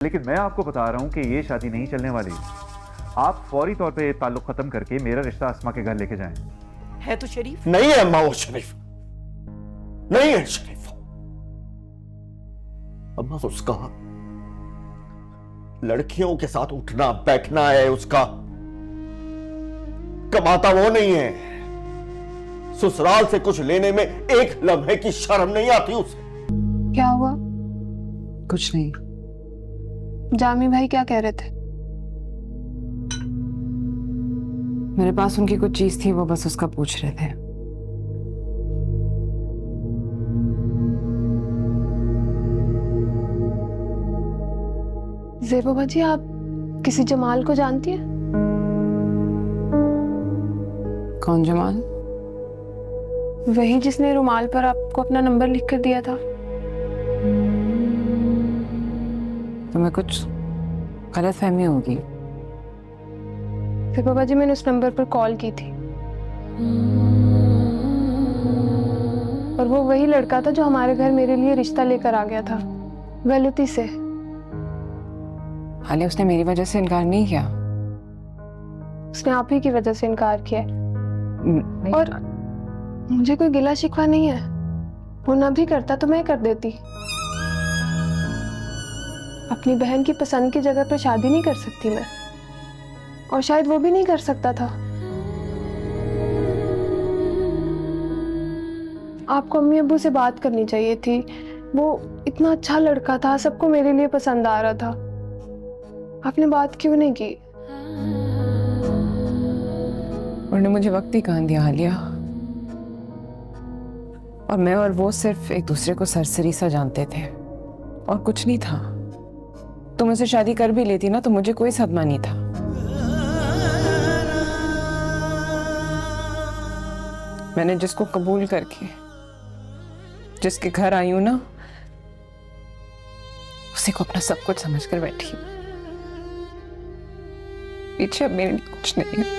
लेकिन मैं आपको बता रहा हूं कि ये शादी नहीं चलने वाली। आप फौरी तौर पे ताल्लुक खत्म करके मेरा रिश्ता अस्मा के घर लेके जाएं। है तो शरीफ नहीं है अम्मा, वो शरीफ नहीं है। शरीफ अम्मा, उसका लड़कियों के साथ उठना बैठना है, उसका कमाता वो नहीं है। ससुराल से कुछ लेने में एक लम्हे की शर्म नहीं आती उसे। क्या हुआ? कुछ नहीं। जामी भाई क्या कह रहे थे? मेरे पास उनकी कुछ चीज थी, वो बस उसका पूछ रहे थे। ज़ेबा बाजी, आप किसी जमाल को जानती हैं? कौन जमाल? वही जिसने रुमाल पर आपको अपना नंबर लिख कर दिया था। तुम्हें कुछ गलतफहमी होगी। ज़ेबा बाजी, मैंने उस नंबर पर कॉल की थी और वो वही लड़का था जो हमारे घर मेरे लिए रिश्ता लेकर आ गया था, गलती से। हालिया, उसने मेरी वजह से इनकार नहीं किया। उसने आप ही की वजह से इनकार किया और मुझे कोई गिला शिकवा नहीं है। वो ना भी करता तो मैं कर देती। अपनी बहन की पसंद की जगह पर शादी नहीं कर सकती मैं, और शायद वो भी नहीं कर सकता था। आपको अम्मी अब्बू से बात करनी चाहिए थी। वो इतना अच्छा लड़का था, सबको मेरे लिए पसंद आ रहा था। आपने बात क्यों नहीं की? उन्होंने मुझे वक्त ही कहाँ दिया हालिया। और मैं और वो सिर्फ एक दूसरे को सरसरी सा जानते थे और कुछ नहीं था। तुम मुझसे शादी कर भी लेती ना तो मुझे कोई सदमा नहीं था। मैंने जिसको कबूल करके जिसके घर आई हूं ना, उसी को अपना सब कुछ समझकर बैठी हूं। पीछे अब मेरे लिए कुछ नहीं है।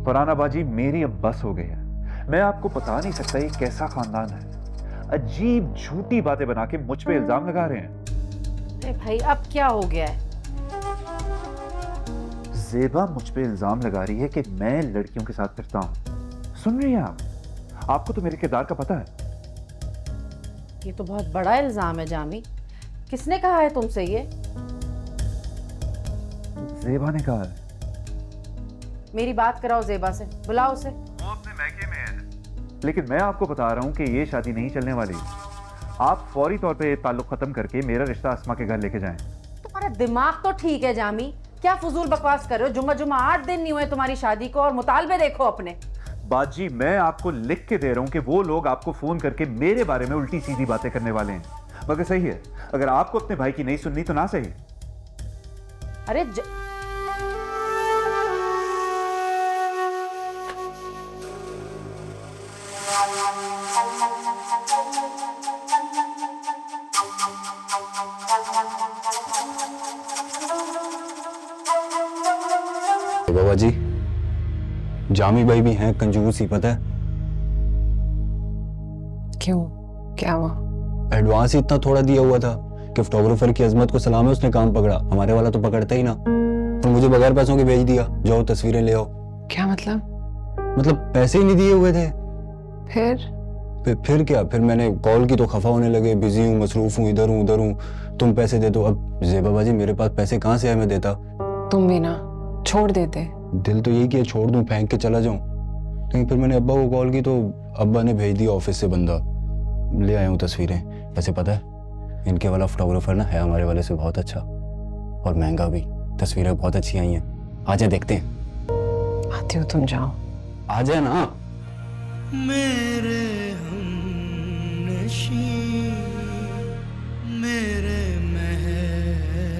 फरहाना बाजी, मेरी अब बस हो गई है। मैं आपको बता नहीं सकता ये कैसा खानदान है। अजीब झूठी बातें बना के मुझ पे इल्जाम लगा रहे हैं। अरे भाई, अब क्या हो गया है? ज़ेबा मुझ पे इल्जाम लगा रही है कि मैं लड़कियों के साथ फिरता हूं। सुन रही हैं आप? आपको तो मेरे किरदार का पता है। ये तो बहुत बड़ा इल्जाम है जामी। किसने कहा है तुमसे ये? ज़ेबा ने कहा है। मेरी बात कराओ ज़ेबा से, बुलाओ उसे। वो अपने मैके में है। लेकिन मैं आपको बता रहा हूं कि ये शादी नहीं चलने वाली। आप फौरी तौर पे ताल्लुक खत्म करके मेरा रिश्ता अस्मा के घर लेके जाएं। तुम्हारा दिमाग तो ठीक है जामी, क्या फजूल बकवास कर रहे हो? जुम्मा 8 दिन नहीं हुए तुम्हारी शादी को और मुतालबे देखो अपने। बाजी, मैं आपको लिख के दे रहा हूं कि वो लोग आपको फोन करके मेरे बारे में उल्टी सीधी बातें करने वाले हैं। मगर सही है, अगर आपको अपने भाई की नहीं सुननी तो ना सही। अरे बाबा जी, जामी भाई भी हैं कंजूस ही, पता है क्यों? क्या हुआ? एडवांस ही इतना थोड़ा दिया हुआ था कि फोटोग्राफर की अजमत को सलाम है, उसने काम पकड़ा, हमारे वाला तो पकड़ता ही ना। और मुझे बगैर पैसों के भेज दिया, जाओ तस्वीरें ले आओ। क्या मतलब? मतलब पैसे ही नहीं दिए हुए थे। फिर क्या? फिर मैंने कॉल की तो खफा होने लगे, बिजी हूँ, मसरूफ हूँ, इधर हूँ उधर हूँ, तुम पैसे दे दो। अब ज़ेबा बाजी मेरे पास पैसे कहाँ से आए, मैं देता? तुम भी ना छोड़ देते। दिल तो यही किया छोड़ दूं, फेंक के चला जाऊं, लेकिन फिर मैंने अब्बा को कॉल की तो अब्बा ने भेज दिया ऑफिस से बंदा। ले आया हूँ तस्वीरें। वैसे पता है इनके वाला फोटोग्राफर ना है हमारे वाले से बहुत अच्छा, और महंगा भी। तस्वीरें बहुत अच्छी आई हैं, आजा देखते हैं। आती हो तुम, जाओ। आजा ना। मेरे हमनशी, मेरे मेहरबान।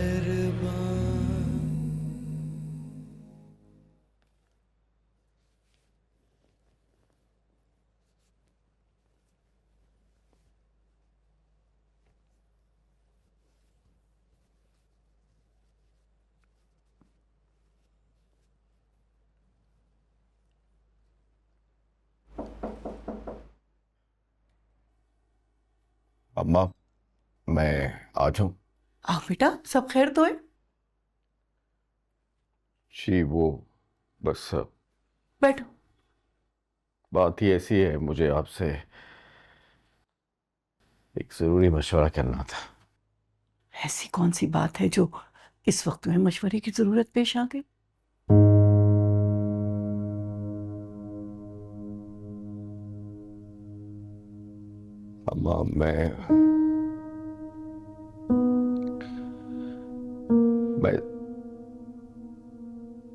अम्मा, मैं आ जाऊं? आओ बेटा, सब खैर तो है? जी वो बस बैठो। बात ही ऐसी है, मुझे आपसे एक जरूरी मशवरा करना था। ऐसी कौन सी बात है जो इस वक्त में मशवरे की जरूरत पेश आ गई? अम्मा, मैं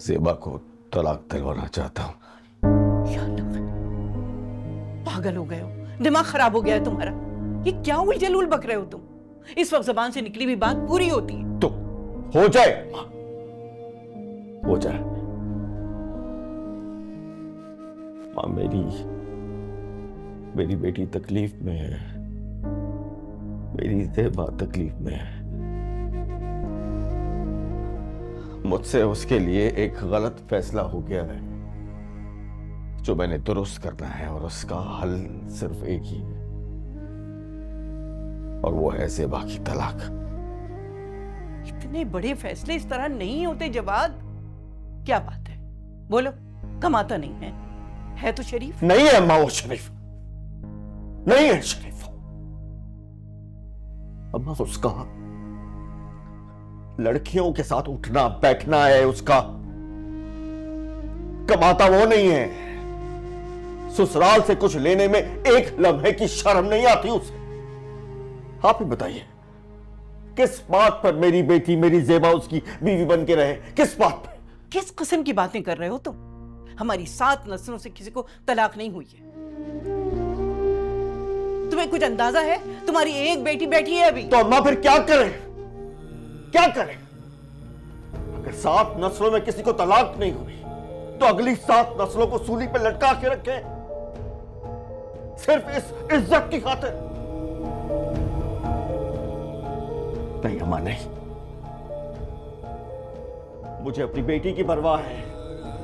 ज़ेबा को तलाक दिलवाना चाहता हूँ। या अल्लाह, पागल हो गए हो? दिमाग खराब हो गया है तुम्हारा? ये क्या उलझुल बक रहे हो तुम? इस वक्त जबान से निकली हुई बात पूरी होती है। तो हो जाए अम्मा, हो जाए। माँ, मेरी बेटी तकलीफ में है, मेरी ज़ेबा तकलीफ में है। मुझसे उसके लिए एक गलत फैसला हो गया है जो मैंने दुरुस्त करना है, और उसका हल सिर्फ एक ही है, और वो है ज़ेबा की तलाक। इतने बड़े फैसले इस तरह नहीं होते जवाद। क्या बात है, बोलो। कमाता नहीं है तो शरीफ? नहीं है अम्मा वो शरीफ, नहीं है शरीफ। अम्मा, उसका लड़कियों के साथ उठना बैठना है, उसका कमाता वो नहीं है। ससुराल से कुछ लेने में एक लम्हे की शर्म नहीं आती उसे। आप ही बताइए, किस बात पर मेरी बेटी, मेरी ज़ेबा उसकी बीवी बन के रहे? किस बात पर? किस किस्म की बातें कर रहे हो तुम? हमारी 7 नस्लों से किसी को तलाक नहीं हुई है। तुम्हें कुछ अंदाजा है? तुम्हारी एक बेटी बैठी है अभी। तो अम्मा फिर क्या करें? क्या करें? अगर 7 नस्लों में किसी को तलाक नहीं हुई तो अगली 7 नस्लों को सूली पर लटका के रखें, सिर्फ इस इज्जत की खातिर? नहीं अम्मा, नहीं। मुझे अपनी बेटी की परवाह है,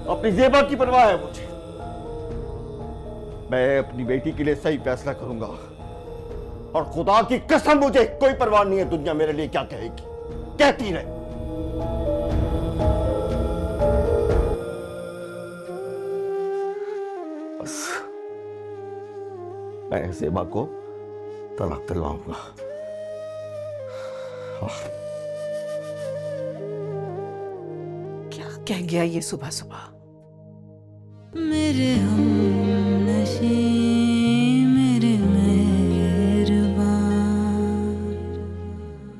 अपनी ज़ेबा की परवाह है मुझे। मैं अपनी बेटी के लिए सही फैसला करूंगा, और खुदा की कसम मुझे कोई परवाह नहीं है दुनिया मेरे लिए क्या कहेगी, कहती रहे। बस मैं ज़ेबा को तलाक दिलवाऊंगा। क्या कह गया ये सुबह सुबह? मेरे हम